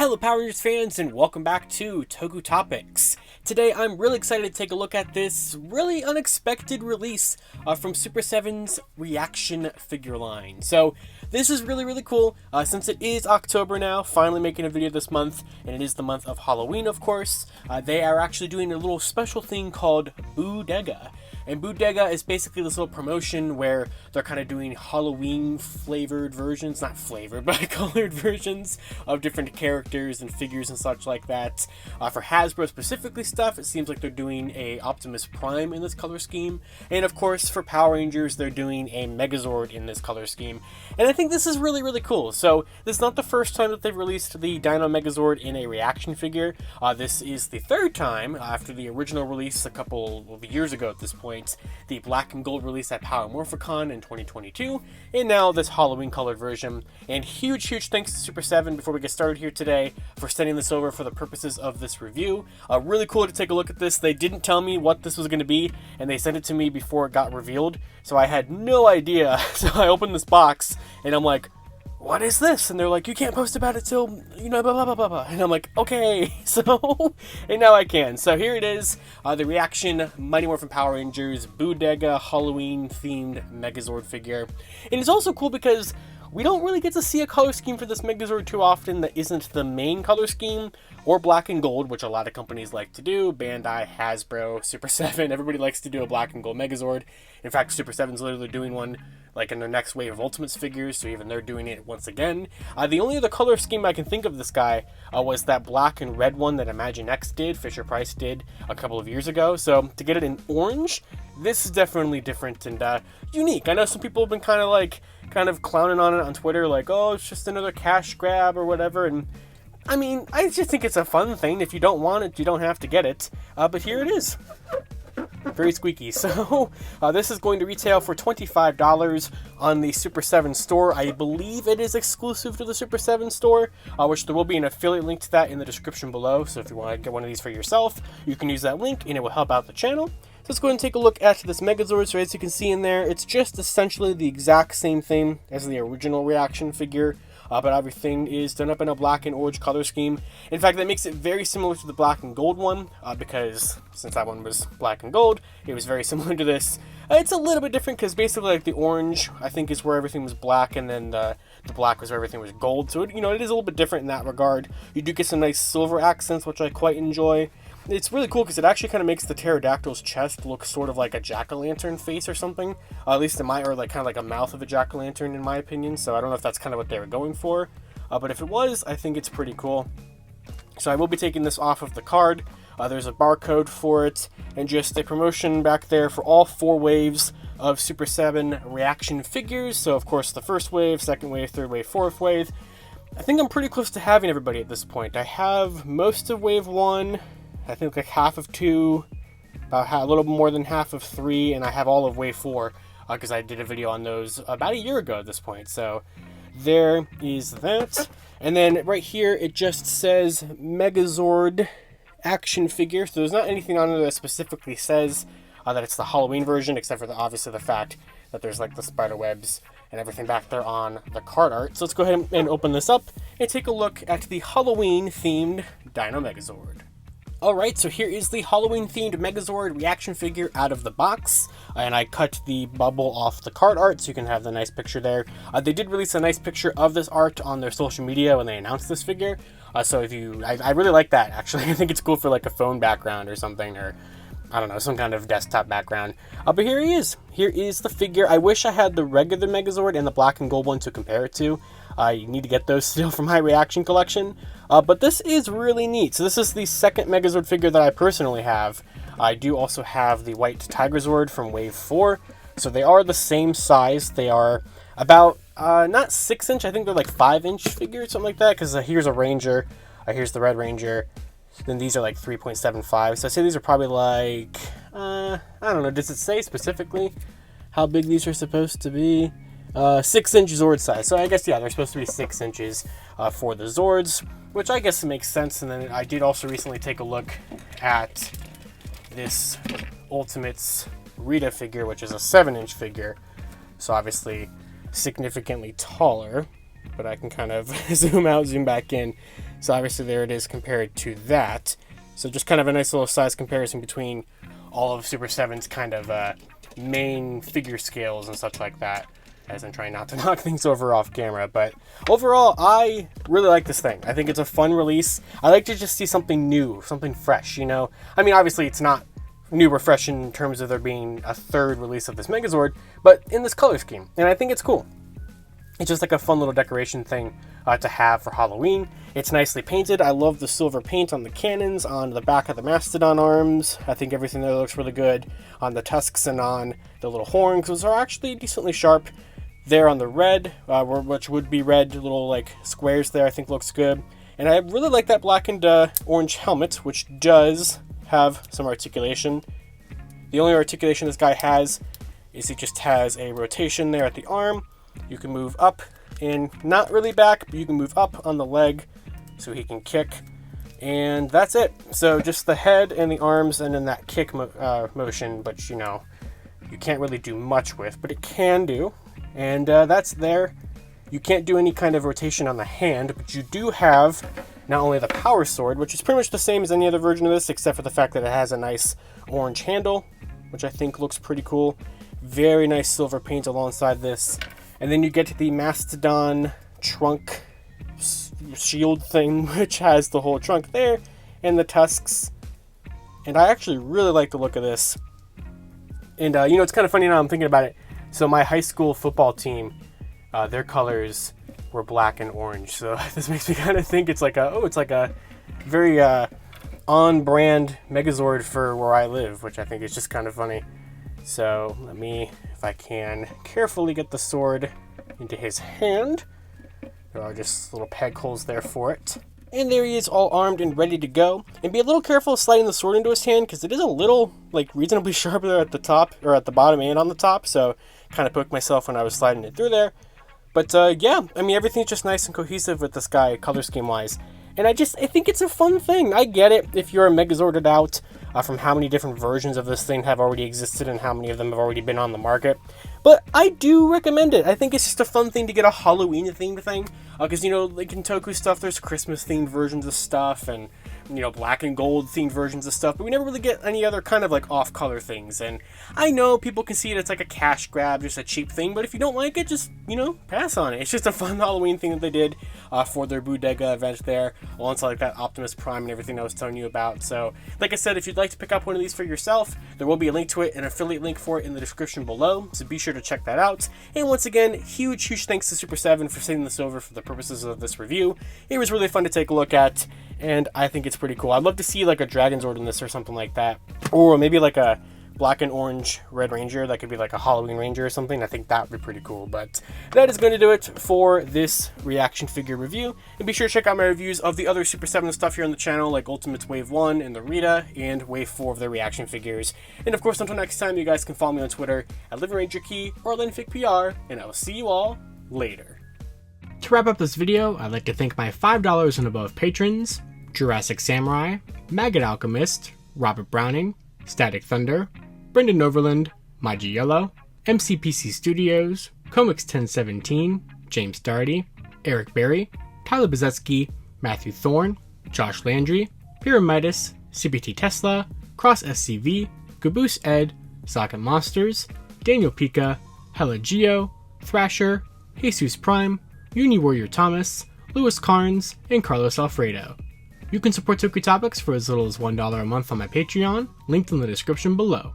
Hello Power Rangers fans and welcome back to Toku Topics. Today I'm really excited to take a look at this really unexpected release from Super 7's ReAction figure line. So this is really cool since it is October now, finally making a video this month, and it is the month of Halloween of course. They are actually doing a little special thing called Boodega. And Boodega is basically this little promotion where they're kind of doing Halloween flavored versions, not flavored, but colored versions of different characters and figures and such like that. For Hasbro specifically stuff, it seems like they're doing a Optimus Prime in this color scheme. And of course, for Power Rangers, they're doing a Megazord in this color scheme. And I think this is really cool. So this is not the first time that they've released the Dino Megazord in a ReAction figure. This is the third time after the original release a couple of years ago at this point. The black and gold release at Power Morphicon in 2022, and now this Halloween colored version. And huge thanks to Super 7 before we get started here today for sending this over for the purposes of this review. Really cool to take a look at this. They didn't tell me what this was going to be, and they sent it to me before it got revealed, so I had no idea. So I opened this box, and I'm like, what is this? And they're like, you can't post about it till, you know, blah blah blah. And I'm like, okay. So, and now I can. So here it is, the ReAction Mighty Morphin Power Rangers Boodega Halloween themed Megazord figure. And it's also cool because we don't really get to see a color scheme for this Megazord too often that isn't the main color scheme, or black and gold, which a lot of companies like to do. Bandai, Hasbro, Super 7, everybody likes to do a black and gold Megazord. In fact, Super 7's literally doing one like in their next wave of Ultimates figures, so even they're doing it once again. The only other color scheme I can think of this guy was that black and red one that Imaginext did, Fisher-Price did a couple of years ago. So to get it in orange, this is definitely different and unique. I know some people have been kind of clowning on it on Twitter, like, oh, it's just another cash grab or whatever, and I mean, I just think it's a fun thing. If you don't want it, you don't have to get it, but here it is. Very squeaky. So this is going to retail for $25 on the Super 7 store. I believe it is exclusive to the Super 7 store, which there will be an affiliate link to that in the description below. So if you want to get one of these for yourself, you can use that link and it will help out the channel. So let's go ahead and take a look at this Megazord. So as you can see in there, it's just essentially the exact same thing as the original ReAction figure. But everything is done up in a black and orange color scheme. In fact, that makes it very similar to the black and gold one, because since that one was black and gold, it was very similar to this. It's a little bit different because basically like the orange, I think, is where everything was black, and then the black was where everything was gold. So, it is a little bit different in that regard. You do get some nice silver accents, which I quite enjoy. It's really cool because it actually kind of makes the pterodactyl's chest look sort of like a jack-o'-lantern face or something. At least in or like kind of like a mouth of a jack-o'-lantern in my opinion. So I don't know if that's kind of what they were going for. But if it was, I think it's pretty cool. So I will be taking this off of the card. There's a barcode for it and just a promotion back there for all 4 waves of Super 7 ReAction figures. So of course the first wave, second wave, third wave, fourth wave. I think I'm pretty close to having everybody at this point. I have most of wave 1. I think like half of 2, about a little more than half of 3, and I have all of wave 4 because I did a video on those about a year ago at this point. So there is that. And then right here it just says Megazord action figure. So there's not anything on there that specifically says that it's the Halloween version, except for obviously the fact that there's like the spider webs and everything back there on the card art. So let's go ahead and open this up and take a look at the Halloween themed Dino Megazord. Alright, so here is the Halloween-themed Megazord ReAction figure out of the box, and I cut the bubble off the card art so you can have the nice picture there. They did release a nice picture of this art on their social media when they announced this figure, so if I really like that, actually. I think it's cool for like a phone background or something, or I don't know, some kind of desktop background. But here he is. Here is the figure. I wish I had the regular Megazord and the black and gold one to compare it to. You need to get those still from my ReAction collection. But this is really neat. So this is the second Megazord figure that I personally have. I do also have the white Tigerzord from Wave 4. So they are the same size. They are about, not 6-inch, I think they're like 5-inch figures, something like that. Because here's a Ranger, here's the Red Ranger. Then these are like 3.75. So I say these are probably like, I don't know, does it say specifically how big these are supposed to be? 6-inch Zord size. So I guess, yeah, they're supposed to be 6 inches for the Zords, which I guess makes sense. And then I did also recently take a look at this Ultimates Rita figure, which is a 7-inch figure. So obviously significantly taller, but I can kind of zoom out, zoom back in. So obviously there it is compared to that. So just kind of a nice little size comparison between all of Super 7's kind of main figure scales and such like that, as I'm trying not to knock things over off camera. But overall, I really like this thing. I think it's a fun release. I like to just see something new, something fresh, you know? I mean, obviously it's not new or fresh in terms of there being a third release of this Megazord, but in this color scheme. And I think it's cool. It's just like a fun little decoration thing to have for Halloween. It's nicely painted. I love the silver paint on the cannons, on the back of the Mastodon arms. I think everything there looks really good on the tusks and on the little horns. Those are actually decently sharp. There on the red, which would be red little like squares there, I think looks good. And I really like that black and orange helmet, which does have some articulation. The only articulation this guy has is it just has a rotation there at the arm. You can move up and not really back, but you can move up on the leg so he can kick. And that's it. So just the head and the arms and then that kick motion, but you know, you can't really do much with, but it can do. And that's there. You can't do any kind of rotation on the hand, but you do have not only the power sword, which is pretty much the same as any other version of this, except for the fact that it has a nice orange handle, which I think looks pretty cool. Very nice silver paint alongside this. And then you get to the Mastodon trunk shield thing, which has the whole trunk there and the tusks. And I actually really like the look of this. And, you know, it's kind of funny now I'm thinking about it. So my high school football team, their colors were black and orange. So this makes me kind of think it's like a very on-brand Megazord for where I live, which I think is just kind of funny. So let me, if I can, carefully get the sword into his hand. There are just little peg holes there for it. And there he is, all armed and ready to go. And be a little careful sliding the sword into his hand, because it is a little, like, reasonably sharp there at the top, or at the bottom and on the top. So kind of poked myself when I was sliding it through there. But yeah, I mean, everything's just nice and cohesive with this guy, color scheme-wise. And I think it's a fun thing. I get it if you're a Megazorded out from how many different versions of this thing have already existed and how many of them have already been on the market. But I do recommend it. I think it's just a fun thing to get a Halloween-themed thing. Because, you know, like in Toku stuff, there's Christmas-themed versions of stuff and, you know, black and gold-themed versions of stuff. But we never really get any other kind of, like, off-color things. And I know people can see it as, like, a cash grab, just a cheap thing. But if you don't like it, just, you know, pass on it. It's just a fun Halloween thing that they did for their Boodega event there. Alongside, like, that Optimus Prime and everything I was telling you about. So, like I said, if you'd like to pick up one of these for yourself, there will be a link to it, an affiliate link for it in the description below. So be sure to check that out. And once again, huge thanks to Super 7 for sending this over for the purposes of this review. It was really fun to take a look at, and I think it's pretty cool. I'd love to see like a Dragonzord in this or something like that, or maybe like a black and orange Red Ranger that could be like a Halloween Ranger or something. I think that would be pretty cool. But that is going to do it for this reaction figure review, and be sure to check out my reviews of the other Super 7 stuff here on the channel, like Ultimates Wave 1 and the Rita, and Wave 4 of the reaction figures. And of course, until next time, you guys can follow me on Twitter at LivingRangerKey or LenFigPR, and I will see you all later. To wrap up this video, I'd like to thank my $5 and above patrons: Jurassic Samurai, Maggot Alchemist, Robert Browning, Static Thunder, Brendan Overland, Maji Yellow, MCPC Studios, Comics 1017, James Darty, Eric Berry, Tyler Bezetsky, Matthew Thorne, Josh Landry, Pyramidas, CPT Tesla, Cross SCV, Caboose Ed, Socket Monsters, Daniel Pika, Hella Geo, Thrasher, Jesus Prime, Uni Warrior Thomas, Louis Carnes, and Carlos Alfredo. You can support Toku Topics for as little as $1 a month on my Patreon, linked in the description below.